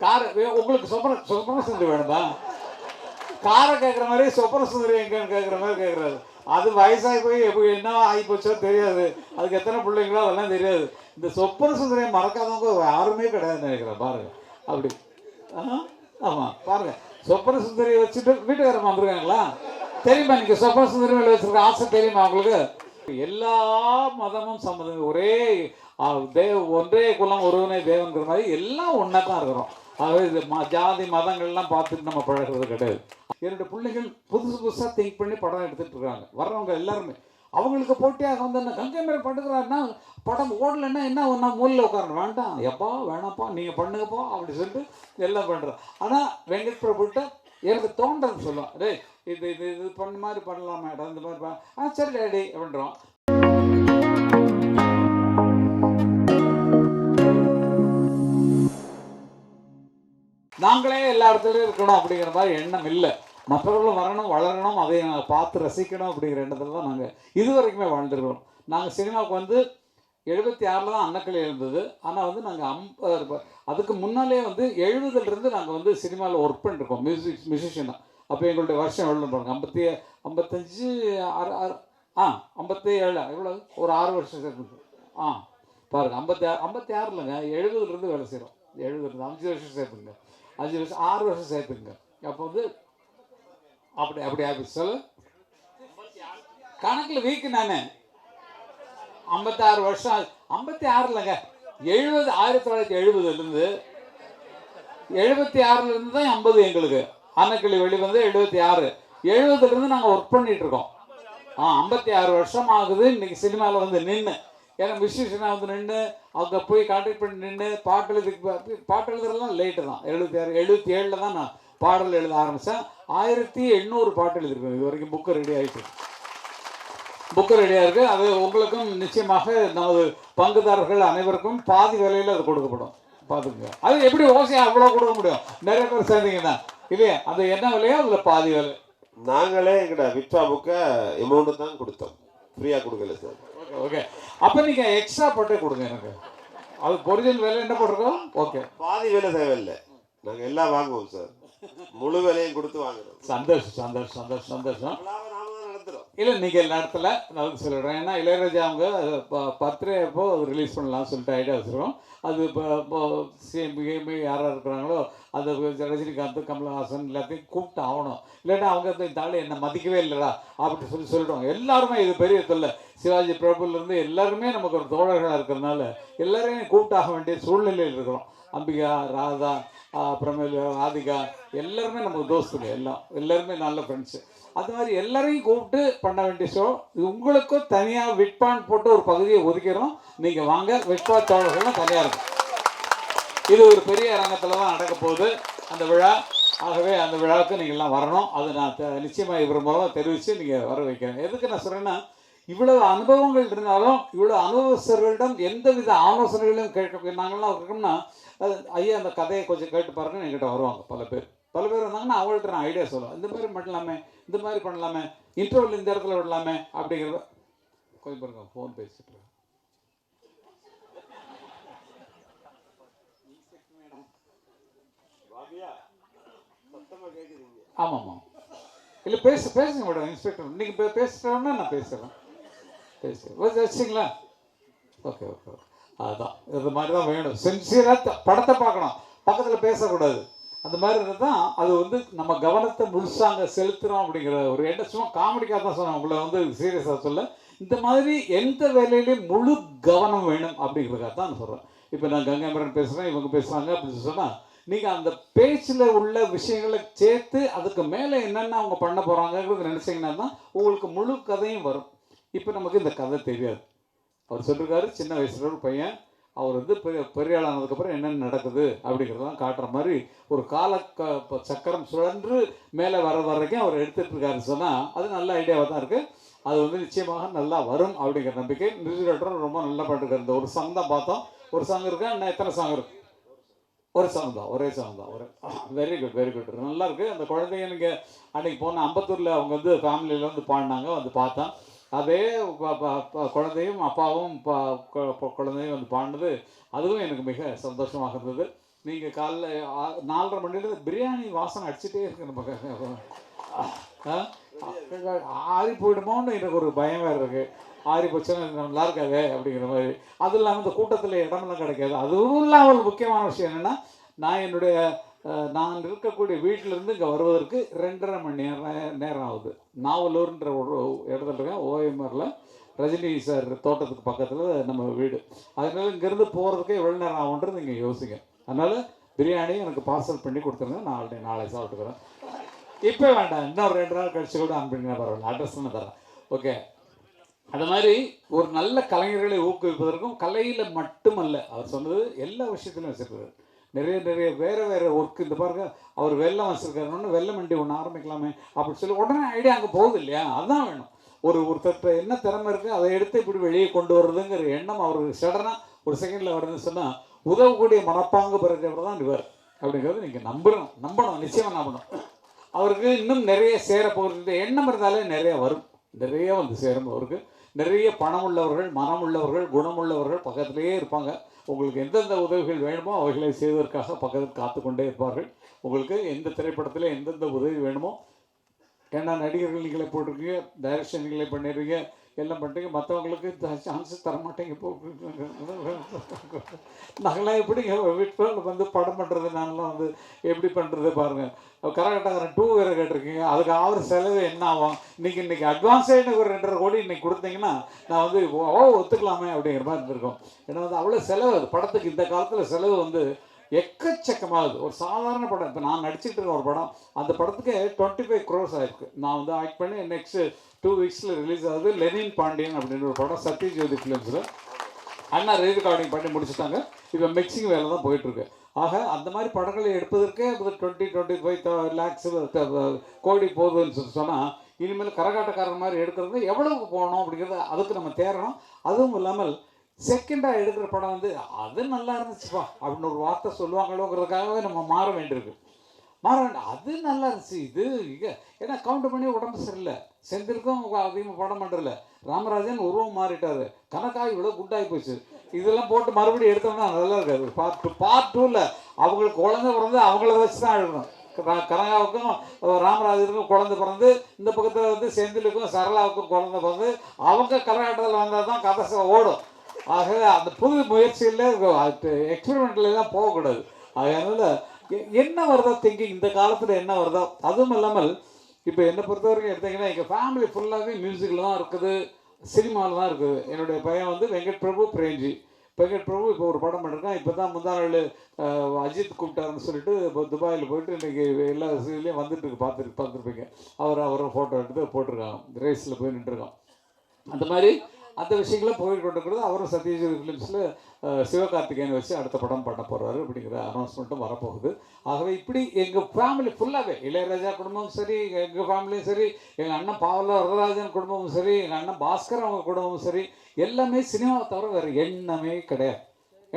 காரை உங்களுக்கு சொப்பன சுந்தரி வேணுமா? காரை கேட்குற மாதிரி சொப்பன சுந்தரி எங்கன்னு கேட்குற மாதிரி கேட்குறாரு. அது வயசாகி போய் எப்படி என்ன ஆகி போச்சோ தெரியாது, அதுக்கு எத்தனை பிள்ளைங்களோ அதெல்லாம் தெரியாது. இந்த சொப்பன சுந்தரியை மறக்காதவங்க யாருமே கிடையாதுன்னு நினைக்கிறேன். பாருங்க அப்படி. ஆமாம் பாருங்க, சொப்பன சுந்தரியை வச்சுட்டு வீட்டுக்காரமா வந்துருக்காங்களா தெரியுமா? நீங்கள் சொப்பன சுந்தரி மேலே வச்சுருக்க ஆசை தெரியுமா உங்களுக்கு? எல்லா மதமும் சம்மதம், ஒரே ஒன்றே குலம் ஒருவனே தேவன்கிற மாதிரி எல்லாம் ஒன்றா தான் இருக்கிறோம். ஆகவே இது ஜாதி மதங்கள்லாம் பார்த்துட்டு நம்ம பழகிறது கிடையாது. என்னோட பிள்ளைகள் புதுசாக திங்க் பண்ணி படம் எடுத்துகிட்டு இருக்காங்க. வர்றவங்க எல்லாருமே அவங்களுக்கு போட்டியாக வந்து என்ன கங்கை மேலே படுக்கிறாருன்னா படம் ஓடலைன்னா என்ன ஒன்றா மூலையில் உட்காரணும், வேண்டாம் எப்பா வேணாப்பா நீங்கள் பண்ணுங்கப்பா அப்படி சொல்லிட்டு எல்லாம் பண்ணுறோம். ஆனால் வெங்கட் பிரபுட்ட எனக்கு தோன்றது சொல்லுவோம், டே இது இது இது பண்ண மாதிரி பண்ணலாம் மேடம், இந்த மாதிரி சரி டேடி அப்படின்றோம். நாங்களே எல்லா இடத்துலையும் இருக்கணும் அப்படிங்கிற மாதிரி எண்ணம் இல்லை. மற்றவர்களும் வரணும், வளரணும், அதை நாங்கள் பார்த்து ரசிக்கணும் அப்படிங்கிற எண்ணத்தில் தான் நாங்கள் இது வரைக்குமே வாழ்ந்துருக்கிறோம். நாங்கள் சினிமாவுக்கு வந்து 76 தான் அன்னக்கிளி இருந்தது. ஆனால் வந்து நாங்கள் அதுக்கு முன்னாலே வந்து 70லேருந்து நாங்கள் வந்து சினிமாவில் ஒர்க் பண்ணிருக்கோம். மியூசிஷியன் தான். அப்போ எங்களுடைய வருஷம் எவ்வளோ பாருங்க, 55 57 எவ்வளோ, ஒரு 6 வருஷம் சேர்த்து பாருங்க. 56 இல்லைங்க, 70லேருந்து வேலை செய்கிறோம். 70லேருந்து 5 வருஷம் சேர்த்துங்க, 5 வருஷம் 6 வருஷம் சேர்த்துங்க. அப்போ வந்து அப்படி அப்படி ஆஃபீஸ் சொல்லு கணக்கில் வீக்கு நான் 56 வருஷம் 56 இல்லைங்க, 1970லேருந்து 76லேருந்து தான் 50 எங்களுக்கு. அன்னக்கிளி வெளிவந்து 76, 70லேருந்து நாங்கள் ஒர்க் பண்ணிட்டு இருக்கோம். 56 வருஷம் ஆகுது. இன்னைக்கு சினிமாவில் வந்து நின்று, ஏன்னா மியூசிஷியனாக வந்து நின்று அவங்க போய் கான்டாக்ட் பண்ணி நின்று பாட்டு எழுதுறதுலாம் லேட்டு தான். 76 77 தான் நான் பாடல் எழுத ஆரம்பித்தேன். 1800 பாட்டு எழுதிருக்கேன் இது வரைக்கும். புக்கு ரெடி ஆகிட்டு, புக்கு ரெடியாக இருக்குது. அது உங்களுக்கும் நிச்சயமாக நமது பங்குதாரர்கள் அனைவருக்கும் பாதி விலையில் அது கொடுக்கப்படும். பார்த்துக்குங்க. அது எப்படி ஓசையாக அவ்வளோ கொடுக்க முடியும், நிறைய பேர் சேர்ந்தீங்கன்னா இல்லையா? அது என்ன விலையோ அதில் பாதி விலை. நாங்களே எங்கட விட்ரா புக்கை அமௌண்ட்டு தான் கொடுத்தோம், ஃப்ரீயாக கொடுக்கல சார். ஓகே ஓகே, அப்போ நீங்கள் எக்ஸ்ட்ரா போட்டே கொடுங்க எனக்கு. அது ஒரிஜினல் விலை என்ன போட்டிருக்கோம்? ஓகே, பாதி விலை தேவையில்லை, நாங்கள் எல்லாம் வாங்குவோம் சார், முழு விலையும் கொடுத்து வாங்குறோம். சந்தோஷம் சந்தோஷம் சந்தோஷம் சந்தோஷம். நடத்துகிறோம் இல்லை நீங்கள் நடத்தலை, நான் சொல்லிடுறேன். ஏன்னா இளையராஜா அவங்க பர்த்டே அப்போ ரிலீஸ் பண்ணலாம்னு சொல்லிட்டு ஐடியா வச்சுருக்கோம். அது இப்போ சிஎம்பி யாராக இருக்கிறாங்களோ அந்த ரஜினிகாந்த், கமலஹாசன் எல்லாத்தையும் கூப்பிட்டு ஆகணும். இல்லைன்னா அவங்க இந்த ஆள் என்னை மதிக்கவே இல்லைடா அப்படி சொல்லிடுவாங்க. எல்லாருமே இது பெரிய தொல்லை. சிவாஜி பிரபுலேருந்து எல்லாருமே நமக்கு ஒரு தோழர்களாக இருக்கிறதுனால எல்லாரையும் கூப்பிட்டாக வேண்டிய சூழ்நிலையில் இருக்கிறோம். அம்பிகா, ராதா, அப்புறமேல் ராதிகா எல்லாருமே நமக்கு தோஸ்துங்க, எல்லாருமே நல்ல ஃப்ரெண்ட்ஸு. அது மாதிரி எல்லாரையும் கூப்பிட்டு பண்ண வேண்டிய ஷோ. உங்களுக்கும் தனியாக விட்பான் போட்டு ஒரு பகுதியை ஒதுக்கிறோம். நீங்கள் வாங்க, விட்பா தோழர்கள்லாம் தனியாக இருக்கும். இது ஒரு பெரிய அரங்கத்தில் தான் நடக்க போகுது அந்த விழா. ஆகவே அந்த விழாவுக்கு நீங்கள்லாம் வரணும். அது நான் நிச்சயமாக இவர் மூலமாக தெரிவித்து நீங்கள் வர வைக்கிறேன். எதுக்கு நான் சொல்கிறேன்னா, இவ்வளவு அனுபவங்கள் இருந்தாலும் இவ்வளோ அனுபவஸ்தர்களிடம் எந்தவித ஆலோசனைகளையும் கேட்க நாங்கள்லாம் இருக்கோம்னா, அது ஐயா அந்த கதையை கொஞ்சம் கேட்டு பாருங்கன்னு என்கிட்ட வருவாங்க பல பேர் வந்தாங்கன்னா அவங்கள்ட்ட நான் ஐடியா சொல்லுவேன். இந்த மாதிரி பண்ணலாமே, இந்த மாதிரி பண்ணலாமே, இன்டர்வல் இந்த இடத்துல விடலாமே அப்படிங்கிறத. கொஞ்சம் பாருங்க, ஃபோன் பேசிட்டு ஆமாம்மா. இல்லை பேசுங்க மேடம், இன்ஸ்பெக்டர் நீங்கள் பேசுகிறோன்னா நான் பேசுகிறேன். வச்சிங்களா? Okay okay okay. அதுதான் இது மாதிரி தான் வேணும். சின்சியராக படத்தை பார்க்கணும், பக்கத்தில் பேசக்கூடாது. அந்த மாதிரி இருந்தால் தான் அது வந்து நம்ம கவனத்தை முழுசாங்க செலுத்துகிறோம் அப்படிங்கிற ஒரு எண்ணம். சும்மா காமெடிக்காக தான் சொன்னேன், உங்களை வந்து சீரியஸாக சொல்ல. இந்த மாதிரி எந்த வேலையிலையும் முழு கவனம் வேணும் அப்படிங்கிறதுக்காக தான் நான் சொல்கிறேன். இப்போ நான் கங்காமரன் பேசுகிறேன், இவங்க பேசுகிறாங்க அப்படின்னு சொன்னால், நீங்கள் அந்த பேச்சில் உள்ள விஷயங்களை சேர்த்து அதுக்கு மேலே என்னென்ன அவங்க பண்ண போகிறாங்கிறது நினச்சிங்கன்னா தான் உங்களுக்கு முழு கதையும் வரும். இப்போ நமக்கு இந்த கதை தெரியாது. அவர் சொல்லியிருக்காரு, சின்ன வயசுல ஒரு பையன், அவர் வந்து பெரிய ஆளானதுக்கப்புறம் என்னென்ன நடக்குது அப்படிங்கிறதெல்லாம் காட்டுற மாதிரி ஒரு சக்கரம் சுழன்று மேலே வரைக்கும் அவர் எடுத்துகிட்டு இருக்காருன்னு சொன்னால் அது நல்ல ஐடியாவாக தான் இருக்குது. அது வந்து நிச்சயமாக நல்லா வரும் அப்படிங்கிற நம்பிக்கை. மியூசிக் டைரக்டரும் ரொம்ப நல்லா பண்ணிருக்காரு. இந்த ஒரு சாங் தான் பார்த்தோம், ஒரு சாங் இருக்கா, இன்னும் எத்தனை சாங் இருக்கு? ஒரு சாங் தான், ஒரே சாங் தான். வெரி குட் வெரி குட், நல்லா இருக்குது. அந்த குழந்தைங்க நீங்கள் அன்றைக்கி போன அம்பத்தூரில் அவங்க வந்து ஃபேமிலியில் வந்து பாடினாங்க, வந்து பார்த்தேன். அதே குழந்தையும் அப்பாவும் குழந்தையும் வந்து பாடினது, அதுவும் எனக்கு மிக சந்தோஷமாக இருந்தது. நீங்கள் காலைல 4:30 மணிலேருந்து பிரியாணி வாசனை அடிச்சுட்டே இருக்கு நம்ம. ஆறி போயிடுமோன்னு எனக்கு ஒரு பயம் வேறு இருக்குது. ஆறி போச்சுன்னா நல்லா இருக்காது அப்படிங்கிற மாதிரி. அதுவும் இல்லாமல் இந்த கூட்டத்தில் இடமெல்லாம் கிடைக்காது. அதுவும் இல்லாமல் ஒரு முக்கியமான விஷயம் என்னென்னா, நான் இருக்கக்கூடிய வீட்டிலேருந்து இங்கே வருவதற்கு 2.5 மணி நேரம் ஆகுது. நாவலூர்ன்ற ஒரு இடத்துல இருக்கேன், ஓஎம்ஆரில் ரஜினி சார் தோட்டத்துக்கு பக்கத்தில் நம்ம வீடு. அதனால இங்கேருந்து போகிறதுக்கே எவ்வளோ நேரம் ஆகுன்றது நீங்கள் யோசிங்க. அதனால் பிரியாணி எனக்கு பார்சல் பண்ணி கொடுத்துருங்க, நான் நாளை சாப்பிட்டுக்கிறேன். இப்போ வேண்டாம், இன்னும் 2 நாள் கழிச்சு கூட அனுப்பிங்க, பரவாயில்ல, அட்ரஸ் நான் தரேன். ஓகே. அது மாதிரி ஒரு நல்ல கலைஞர்களை ஊக்குவிப்பதற்கும் கலையில் மட்டுமல்ல, அவர் சொன்னது எல்லா விஷயத்துலையும் வச்சுருக்காரு. நிறைய வேறு ஒர்க்கு. இந்த பாருங்க, அவர் வெள்ளம் வச்சுருக்காருன்னு வெள்ளம் வண்டி ஒன்று ஆரம்பிக்கலாமே அப்படின்னு சொல்லி உடனே ஐடியா அங்கே போகுது இல்லையா? அதுதான் வேணும். ஒருத்தர் என்ன திறமை இருக்குது அதை எடுத்து இப்படி வெளியே கொண்டு வர்றதுங்கிற எண்ணம் அவருக்கு சடனாக ஒரு செகண்டில் வருதுன்னு சொன்னால் உதவக்கூடிய மனப்பாங்கு பிறந்தவர் தான் இவர் அப்படிங்கிறது நீங்கள் நம்பணும், நிச்சயமாக நம்பணும். அவருக்கு இன்னும் நிறைய சேரப்போகிறது. இந்த எண்ணம் இருந்தாலே நிறைய வரும், நிறைய வந்து சேரும். அவருக்கு நிறைய பணம் உள்ளவர்கள், மனம் உள்ளவர்கள், குணமுள்ளவர்கள் பக்கத்திலேயே இருப்பாங்க. உங்களுக்கு எந்தெந்த உதவிகள் வேணுமோ அவைகளை செய்வதற்காக பக்கத்தில் காத்து கொண்டே இருப்பார்கள். உங்களுக்கு எந்த திரைப்படத்தில் எந்தெந்த உதவி வேணுமோ, ஏன்னா நடிகர்கள் நீங்களே போட்டிருக்கீங்க, டைரக்ஷன் நீங்களே பண்ணிடுறீங்க, எல்லாம் பண்ணிட்டீங்க. மற்றவங்களுக்கு சான்ஸ் தரமாட்டேங்க. நாங்களாம் எப்படி வீட்டில் வந்து படம் பண்ணுறது, நாங்களாம் வந்து எப்படி பண்ணுறது பாருங்கள். கரகட்டக்காரன் 2 வேறு கேட்டிருக்கீங்க, அதுக்கு ஆகிற செலவு என்ன ஆகும்? இன்றைக்கி அட்வான்ஸே எனக்கு ஒரு 2.5 கோடி இன்றைக்கி கொடுத்தீங்கன்னா நான் வந்து ஒத்துக்கலாமே அப்படிங்கிற மாதிரி இருந்திருக்கும். ஏன்னா வந்து அவ்வளோ செலவு. அது படத்துக்கு இந்த காலத்தில் செலவு வந்து எக்கச்சக்கமாகுது. ஒரு சாதாரண படம், இப்போ நான் நடிச்சுட்டு இருக்க ஒரு படம், அந்த படத்துக்கு 25 crores ஆயிருக்கு. நான் வந்து ஆக்ட் பண்ணி நெக்ஸ்ட்டு 2 வீக்ஸில் ரிலீஸ் ஆகுது. லெனின் பாண்டியன் அப்படின்ற ஒரு படம் சத்யஜோதி ஃபிலிம்ஸில். அண்ணா ரீரெக்கார்டிங் பண்ணி முடிச்சுட்டாங்க. இப்போ மிக்சிங் வேலை தான் போயிட்டுருக்கு. ஆக அந்த மாதிரி படங்களை எடுப்பதற்கே 20-25 lakhs கோடி போகுதுன்னு சொன்னால், இனிமேல் கரகாட்டக்காரன் மாதிரி எடுக்கிறது எவ்வளவுக்கு போகணும் அப்படிங்கிறது அதுக்கு நம்ம தேரணும். அதுவும் இல்லாமல் செகண்டாக எடுக்கிற படம் வந்து அது நல்லா இருந்துச்சுப்பா அப்படின்னு ஒரு வார்த்தை சொல்லுவாங்களோங்கிறதுக்காகவே நம்ம மாற வேண்டியிருக்கு. அது நல்லா இருந்துச்சு, இது ஏன்னா கவுண்ட் பண்ணி உடம்பு சரியில்லை, செந்திருக்கும் அதிகமாக படம் பண்ணுறதில்ல. ராமராஜன் உருவம் மாறிட்டார், கணக்காய் இவ்வளோ குட்டாகி போச்சு. இதெல்லாம் போட்டு மறுபடியும் எடுத்தோம்னா நல்லா இருக்காது. பார்ட் 2ல் அவங்களுக்கு குழந்தை பிறந்து அவங்கள வச்சு தான் எழுதணும். கனகாவுக்கும் ராமராஜனுக்கும் குழந்தை பிறந்து, இந்த பக்கத்தில் வந்து செந்திலுக்கும் சரளாவுக்கும் குழந்தை பிறந்து, அவங்க கரகாட்டத்தில் வந்தால் தான் கதை ஓடும். ஆக அந்த புது முயற்சியில் எக்ஸ்பெரிமெண்ட்ல தான் போகக்கூடாது. அதனால் என்ன வருதோ திங்கிங், இந்த காலத்தில் என்ன வருதோ. அதுவும் இல்லாமல் இப்போ என்னை பொறுத்தவரைக்கும் எடுத்திங்கன்னா எங்கள் ஃபேமிலி ஃபுல்லாகவே மியூசிக்கில் தான் இருக்குது, சினிமாவில் தான் இருக்குது. என்னுடைய பையன் வந்து வெங்கட் பிரபு பிரேம்ஜி. வெங்கட் பிரபு இப்போ ஒரு படம் பண்ணிருக்கான். இப்போ தான் முந்தா நாள் அஜித் கூப்பிட்டாருன்னு சொல்லிட்டு இப்போ துபாயில் போயிட்டு இன்றைக்கி எல்லா இதுலேயும் வந்துட்டு பார்த்துருப்பீங்க. அவரை ஃபோட்டோ எடுத்து போட்டிருக்காங்க, ரேஸில் போய் நின்றுருக்கான். அந்த மாதிரி அந்த விஷயங்களும் போயிட்டு கொண்டிருக்கிறது. அவரும் சத்யஜோதி ஃபிலிம்ஸில் சிவகார்த்திகேயன் வச்சு அடுத்த படம் பண்ண போகிறாரு அப்படிங்கிற அனௌன்ஸ்மெண்ட்டும் வரப்போகுது. ஆகவே இப்படி எங்கள் ஃபேமிலி ஃபுல்லாகவே, இளையராஜா குடும்பமும் சரி, எங்கள் ஃபேமிலியும் சரி, எங்கள் அண்ணன் பாவலா வரதராஜன் குடும்பமும் சரி, எங்கள் அண்ணன் பாஸ்கர் அவங்க குடும்பமும் சரி, எல்லாமே சினிமாவை தவிர வேறு எண்ணமே கிடையாது.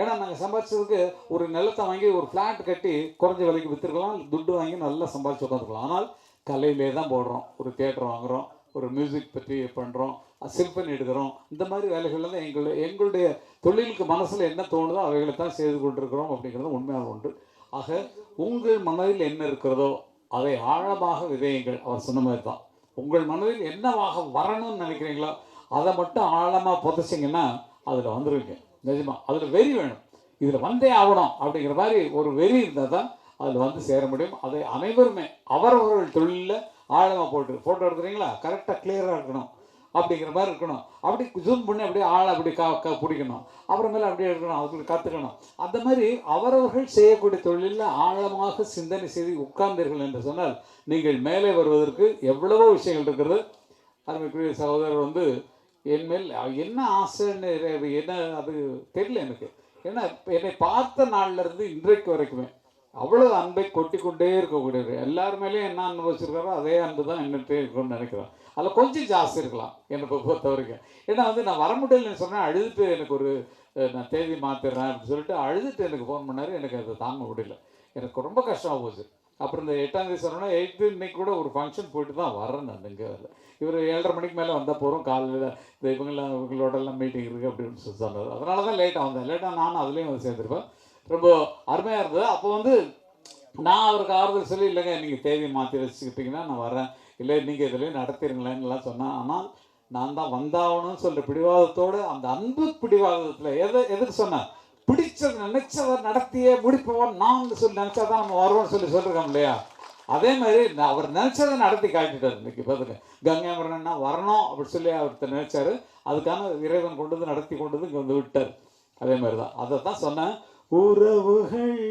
ஏன்னா நாங்கள் சம்பாதிச்சதுக்கு ஒரு நிலத்தை வாங்கி ஒரு ஃப்ளாட் கட்டி குறைஞ்ச விலைக்கு விற்றுருக்கலாம், துட்டு வாங்கி நல்லா சம்பாதிச்சு உட்காந்துருக்கலாம். ஆனால் கலையிலே தான் போடுறோம். ஒரு தியேட்டர் வாங்குகிறோம், ஒரு மியூசிக் பற்றி பண்ணுறோம், சிம்பனி எடுக்கிறோம். இந்த மாதிரி வேலைகளில் தான் எங்களுடைய தொழிலுக்கு மனசில் என்ன தோணுதோ அவைகளை தான் செய்து கொண்டிருக்கிறோம் அப்படிங்கிறது உண்மையான ஒன்று. ஆக உங்கள் மனதில் என்ன இருக்கிறதோ அதை ஆழமாக விதையுங்கள். அவர் சொன்ன மாதிரி தான், உங்கள் மனதில் என்னவாக வரணும்னு நினைக்கிறீங்களோ அதை மட்டும் ஆழமாக புதைச்சிங்கன்னா அதில் வந்துடுவீங்க. நிஜமா அதில் வெறி வேணும், இதில் வந்தே ஆகணும் அப்படிங்கிற மாதிரி ஒரு வெறி இருந்தால் தான் அதில் வந்து சேர முடியும். அதை அனைவருமே அவரவர்கள் தொழிலில் ஆழமாக ஃபோட்டோ எடுக்கிறீங்களா, கரெக்டாக கிளியராக இருக்கணும் அப்படிங்கிற மாதிரி இருக்கணும். அப்படி ஜூம் பண்ணி அப்படியே ஆளை அப்படி பிடிக்கணும், அப்புறமேல அப்படியே எடுக்கணும், அவங்களுக்கு கற்றுக்கணும். அந்த மாதிரி அவரவர்கள் செய்யக்கூடிய தொழிலில் ஆழமாக சிந்தனை செய்து உட்கார்ந்தீர்கள் என்று சொன்னால் நீங்கள் மேலே வருவதற்கு எவ்வளவோ விஷயங்கள் இருக்கிறது. அருமைக்குரிய சகோதரர் வந்து என்மேல் என்ன ஆசைன்னு என்ன அது தெரியல எனக்கு. ஏன்னா என்னை பார்த்த நாள்லேருந்து இன்றைக்கு வரைக்குமே அவ்வளோ அன்பை கொட்டி கொண்டே இருக்கக்கூடியது. எல்லாருமேலேயும் என்ன அனுபவிச்சிருக்காரோ அதே அன்பு தான் என்னட்டே இருக்கும்னு நினைக்கிறேன். அதில் கொஞ்சம் ஜாஸ்தி இருக்கலாம் என்னை பொறுத்த வரைக்கும். ஏன்னா வந்து நான் வர முடியலன்னு சொன்னேன், அழுதுட்டு எனக்கு ஒரு நான் தேதி மாற்றிடுறேன் அப்படின்னு சொல்லிட்டு அழுதுட்டு எனக்கு ஃபோன் பண்ணார். எனக்கு அதை தாங்க முடியல, எனக்கு ரொம்ப கஷ்டமாக போச்சு. அப்புறம் இந்த 8ஆம் தேதி சொன்னோன்னா 8th இன்னைக்கு கூட ஒரு ஃபங்க்ஷன் போயிட்டு தான் வரேன் நான். இங்கே இவர் 7:30 மணிக்கு மேலே வந்தால் போகிறோம், காலையில் இந்த இவங்களோடலாம் மீட்டிங் இருக்குது அப்படின்னு சொல்லி சொன்னார். அதனால தான் லேட்டாக வந்தேன். லேட்டாக நானும் அதுலேயும் வந்து சேர்ந்துருப்பேன். ரொம்ப அருமையாக இருந்தது. அப்போ வந்து நான் அவருக்கு ஆறுதல் சொல்லி, இல்லைங்க நீங்கள் தேதியை மாற்றி வச்சுக்கிட்டிங்கன்னா நான் வரேன், இல்லை நீங்கள் இதுலேயும் நடத்திடுங்களேன்னுலாம் சொன்னேன். ஆனால் நான் தான் வந்தாகணும்னு சொல்கிற பிடிவாதத்தோடு, அந்த அன்பு பிடிவாதத்தில் எதுக்கு சொன்னேன், பிடிச்சது நினைச்சதை நடத்தியே முடிப்பவன் நான் சொல்லி நினச்சா தான் நம்ம வருவோம்னு சொல்லியிருக்கோம் இல்லையா. அதே மாதிரி அவர் நினச்சதை நடத்தி காட்டிட்டார். இன்னைக்கு பார்த்துங்க, கங்கை அமரன்னா வரணும் அப்படின்னு சொல்லி அவர் நினைச்சாரு. அதுக்கான இறைவன் கொண்டு வந்து நடத்தி கொண்டு வந்து இங்கே வந்து விட்டார். அதே மாதிரி தான் அதை தான் சொன்னேன். உறவுகள்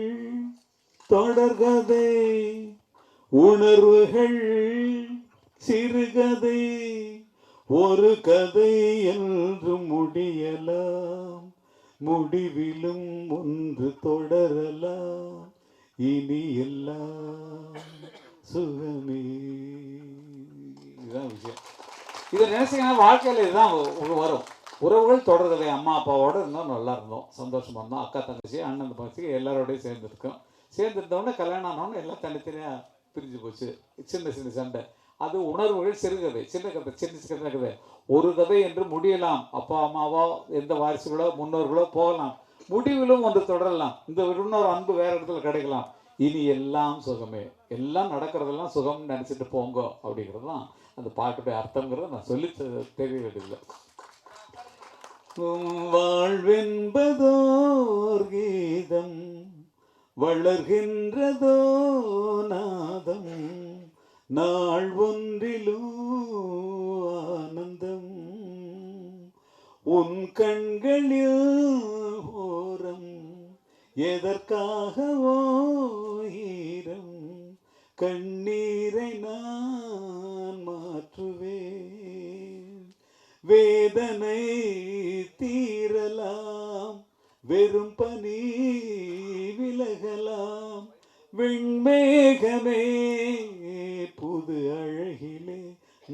தொடர்கதை, உணர்வுகள் சிறுகதை, ஒரு கதை என்று முடியலாம், முடிவிலும் ஒன்று தொடரலாம், இனி எல்லாம் சுகமே. இதுதான் விஷயம். இதை நினைச்சீங்கன்னா வாழ்க்கையில் இதுதான் வரும். உறவுகள் தொடர்கதை. அம்மா அப்பாவோடு இருந்தோம், நல்லா இருந்தோம், சந்தோஷமாக இருந்தோம். அக்கா தங்கச்சி அண்ணன் தங்கச்சி எல்லாரோடையும் சேர்ந்துருக்கோம். சேர்ந்துருந்தோடனே கல்யாணம் ஆனோன்னு எல்லாம் தனித்தனியாக பிரிஞ்சு போச்சு. சின்ன சின்ன சண்டை. அது உணர்வுகள் சிறுகதை, சின்ன கதை, சின்ன கதை. ஒரு கதை என்று முடியலாம். அப்பா அம்மாவோ எந்த வாரிசுகளோ முன்னோர்களோ போகலாம், முடிவிலும் ஒன்று தொடரலாம். இந்த இன்னொரு அன்பு வேற இடத்துல கிடைக்கலாம். இனி எல்லாம் சுகமே, எல்லாம் நடக்கிறதெல்லாம் சுகம்னு நினச்சிட்டு போங்க அப்படிங்கிறது தான் அந்த பாட்டுடைய அர்த்தங்கிறத நான் சொல்லி தெரிய வேண்டியதில்லை. வாழ்வென்பதோர் கீதம், வளர்கின்றதோ நாதம், நாள் ஒன்றிலும் ஆனந்தம், உன் கண்களில் ஓரம், எதற்காகவோ ஈரம், கண்ணீரை நான் மாற்றுவேன், வேதனை தீரலாம், வெறும் பனி விலகலாம், வெண்மேகமே புது அழகிலே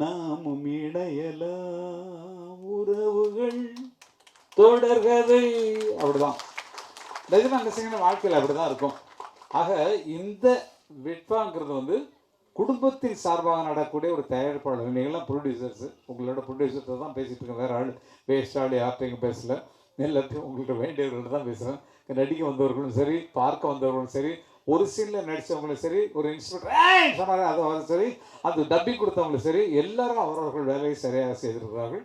நாமும் இணையலாம், உறவுகள் தொடர்கதை. அப்படிதான் நிஜமாக சிங்கின வாழ்க்கையில் அப்படிதான் இருக்கும். ஆக இந்த விட்பாங்கிறது வந்து குடும்பத்தின் சார்பாக நடக்கக்கூடிய ஒரு தயாரிப்பாளர். நீங்களாம் ப்ரொடியூசர்ஸு, உங்களோட ப்ரொடியூசர்ஸை தான் பேசிகிட்டு இருக்கேன். வேறு ஆள் வேஸ்ட் ஆள் யார்ட்டையும் பேசலை. எல்லாத்தையும் உங்கள்கிட்ட வேண்டியவர்கள்ட்ட தான் பேசுகிறேன். நடிக்க வந்தவர்களும் சரி, பார்க்க வந்தவர்களும் சரி, ஒரு சீனில் நடித்தவங்களும் சரி, ஒரு இன்ஸ்பெக்டர் சொன்னார் அது சரி, அது டப்பிங் கொடுத்தவங்களும் சரி, எல்லாரும் அவரவர்கள் வேலையை சரியாக செய்திருக்கிறார்கள்.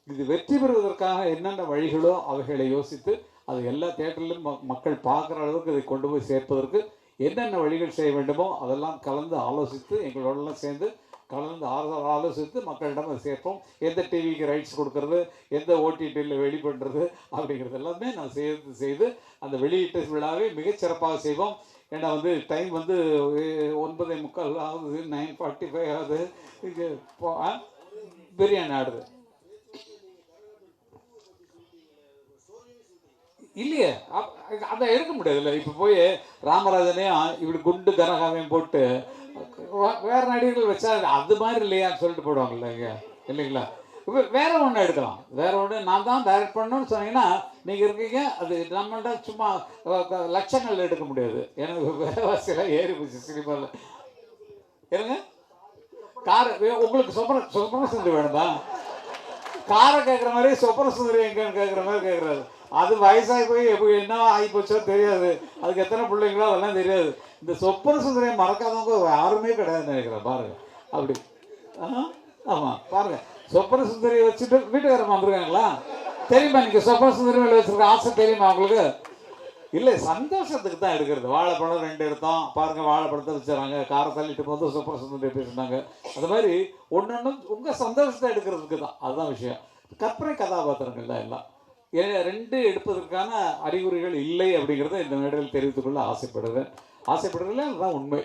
இது வெற்றி பெறுவதற்காக என்னென்ன வழிகளோ அவைகளை யோசித்து அது எல்லா தியேட்டர்லையும் மக்கள் பார்க்குற அளவுக்கு இதை கொண்டு போய் சேர்ப்பதற்கு என்னென்ன வழிகள் செய்ய வேண்டுமோ அதெல்லாம் கலந்து ஆலோசித்து எங்களோடலாம் சேர்ந்து கலந்து ஆலோசித்து மக்களிடம் அதை சேர்ப்போம். எந்த டிவிக்கு ரைட்ஸ் கொடுக்கறது, எந்த ஓடிடியில் வெளிப்படுறது அப்படிங்கிறது எல்லாமே நான் செய்து அந்த வெளியீட்டு விழாவை மிகச்சிறப்பாக செய்வோம். ஏன்னா வந்து டைம் வந்து 9:45 ஆகுது, 9:45 ஆகுது. இது பிரியாணி ஆடுது இல்லையே, அதை எடுக்க முடியாதுல்ல. இப்போ போய் ராமராஜனையும் இப்படி குண்டு கனகாவையும் போட்டு வேற நடிகர்கள் வச்சா அது மாதிரி இல்லையான்னு சொல்லிட்டு போடுவாங்கல்ல இங்கே, இல்லைங்களா? இப்போ வேற ஒன்று எடுக்கலாம். வேற ஒன்று நான் தான் டைரக்ட் பண்ணணும்னு சொன்னீங்கன்னா நீங்கள் இருக்கீங்க. அது நம்மள்ட சும்மா லட்சங்கள் எடுக்க முடியாது. எனக்கு விலைவாசியெல்லாம் ஏறி போச்சு சினிமாவில். ஏங்க கார் உங்களுக்கு சொப்பன சுந்தரி வேணுமா? காரை கேட்குற மாதிரி சொப்பன சுந்தரி எங்கன்னு கேட்குற மாதிரி கேட்குறாரு. அது வயசாகி போய் எப்படி என்ன ஆகி போச்சோ தெரியாது. அதுக்கு எத்தனை பிள்ளைங்களோ அதெல்லாம் தெரியாது. இந்த சொப்பன சுந்தரியை மறக்காதவங்க யாருமே கிடையாதுன்னு நினைக்கிறேன். பாருங்க அப்படி. ஆமாம் பாருங்க, சொப்பன சுந்தரியை வச்சுட்டு வீட்டுக்காரம்மா வந்துருக்காங்களா தெரியுமா? நீங்கள் சொப்பன சுந்தரி மேலே வச்சுருக்க ஆசை தெரியுமா உங்களுக்கு? இல்லை, சந்தோஷத்துக்கு தான் எடுக்கிறது. வாழைப்பழம் 2 எடுத்தோம் பாருங்கள், வாழைப்பழத்தை வச்சுறாங்க, காரை தள்ளிட்டு போது சொப்பன சுந்தரி பேசுனாங்க. அது மாதிரி ஒன்று ஒன்று உங்கள் சந்தோஷத்தை எடுக்கிறதுக்கு தான். அதுதான் விஷயம். கற்பனை கதாபாத்திரங்கள் தான் எல்லாம். 2 எடுப்பதற்கான அறிகுறிகள் இல்லை அப்படிங்கிறத இந்த மேடையில் தெரிவித்துக்கொள்ள ஆசைப்படுறதில்ல. அதுதான் உண்மை.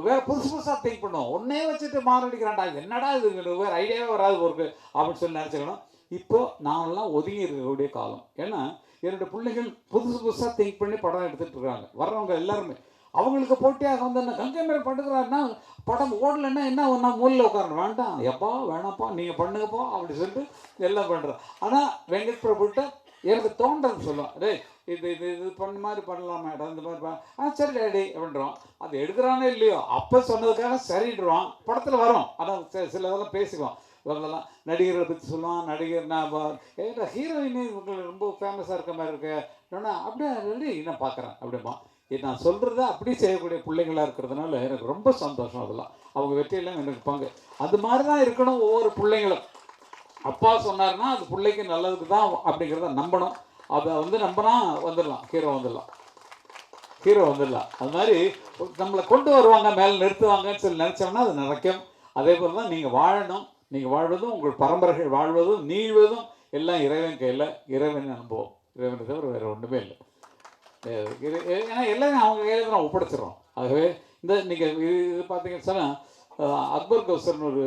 வேறு புதுசாக திங்க் பண்ணுவோம். ஒன்றே வச்சுட்டு மாரடிக்கிறான்டா, என்னடா இது, வேறு ஐடியாவே வராது ஒரு அப்படின்னு சொல்லி நினச்சிக்கணும். இப்போது நான்லாம் ஒதுங்கி இருக்கக்கூடிய காலம். ஏன்னா என்னோடய பிள்ளைகள் புதுசாக திங்க் பண்ணி படம் எடுத்துகிட்டு இருக்காங்க. வர்றவங்க எல்லாருமே அவங்களுக்கு போட்டியாக வந்து என்ன கங்கை மேலே பண்ணுறாருன்னா படம் ஓடலைன்னா என்ன ஒன்றா மூலையில் உட்காரணும், வேண்டாம் எப்பா வேணாப்பா நீங்கள் பண்ணுங்கப்பா அப்படி சொல்லிட்டு எல்லாம் பண்ணுறோம். ஆனால் வெங்கட் பிரபுட்ட எனக்கு தோன்றது சொல்லுவோம், டே இது இது இது பண்ண மாதிரி பண்ணலாம் மேடம், இந்த மாதிரி சரி டேடி அப்படின்றோம். அது எடுக்கிறானே இல்லையோ அப்போ சொன்னதுக்காக சரிடுறோம். படத்தில் வரும், ஆனால் சில இதெல்லாம் பேசிக்குவோம். இவங்களெல்லாம் நடிகர்களை பற்றி சொல்லுவான். நடிகர் நான் ஏன்னா ஹீரோயினே இவங்க ரொம்ப ஃபேமஸாக இருக்க மாதிரி இருக்கு. இல்லைன்னா அப்படியே சொல்லி நான் பார்க்குறேன் அப்படிமா. இது நான் சொல்கிறத அப்படி செய்யக்கூடிய பிள்ளைங்களாக இருக்கிறதுனால எனக்கு ரொம்ப சந்தோஷம். அதெல்லாம் அவங்க வெற்றியெல்லாம் எனக்கு பங்கு. அது மாதிரி தான் இருக்கணும் ஒவ்வொரு பிள்ளைங்களும். அப்பா சொன்னார்னா அது பிள்ளைக்கு நல்லதுக்கு தான் அப்படிங்கிறத நம்பணும். அதை நம்பினா வந்துடலாம், ஹீரோ வந்துடலாம். அது மாதிரி நம்மளை கொண்டு வருவாங்க, மேலே நிறுத்துவாங்கன்னு சொல்லி நினச்சோம்னா அது நடக்கும். அதே போல் தான் நீங்கள் வாழணும். நீங்கள் வாழ்வதும் உங்கள் பரம்பரைகள் வாழ்வதும் நீழ்வதும் எல்லாம் இறைவன் கையில். இறைவன் அனுபவம், இறைவனை தவிர வேறு ஒன்றுமே இல்லை. ஏன்னா எல்லாமே அவங்க கையில் தான் ஒப்படைச்சிடறோம். ஆகவே நீங்கள் இது பார்த்தீங்கன்னு சொன்னால் அக்பர் கௌசர்னு ஒரு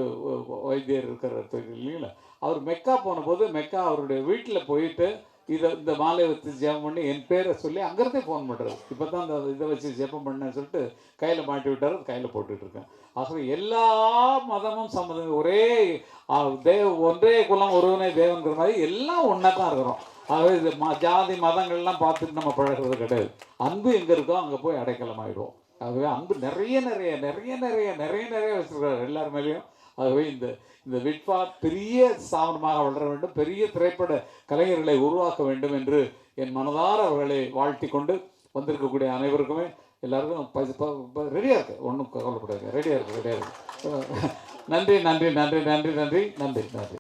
வைத்தியர் இருக்கிற இல்லைங்களா, அவர் மெக்கா போன போது மெக்கா அவருடைய வீட்டில் போயிட்டு இந்த மாலையை வச்சு ஜெபம் பண்ணி என் பேரை சொல்லி அங்கேருந்தே ஃபோன் பண்ணுறாரு. இப்போ தான் அந்த இதை வச்சு ஜெபம் பண்ணேன்னு சொல்லிட்டு கையில் மாட்டி விட்டார். கையில் போட்டுக்கிட்டு இருக்கேன். ஆகவே எல்லா மதமும் சம்மதம் ஒரே ஒன்றே குலம் ஒருவனே தேவன்கிற மாதிரி எல்லாம் ஒன்றா தான் இருக்கிறோம். ஆகவே இது ஜாதி மதங்கள்லாம் பார்த்துட்டு நம்ம பழகிறது கிடையாது. அன்பு எங்கே இருக்கோ அங்கே போய் அடைக்கலமாயிடுவோம். ஆகவே அன்பு நிறைய நிறைய நிறைய நிறைய நிறைய நிறைய வச்சுருக்காரு எல்லார் மேலேயும். ஆகவே இந்த விட்பா பெரிய ஸ்தாபனமாக வளர வேண்டும், பெரிய திரைப்பட கலைஞர்களை உருவாக்க வேண்டும் என்று என் மனதார அவர்களை வாழ்த்தி கொண்டு வந்திருக்கக்கூடிய அனைவருக்குமே எல்லாருக்கும் ரெடியாக இருக்கு. ஒன்றும் கவலைப்படாது, ரெடியாக இருக்கு. நன்றி நன்றி நன்றி நன்றி நன்றி நன்றி நன்றி.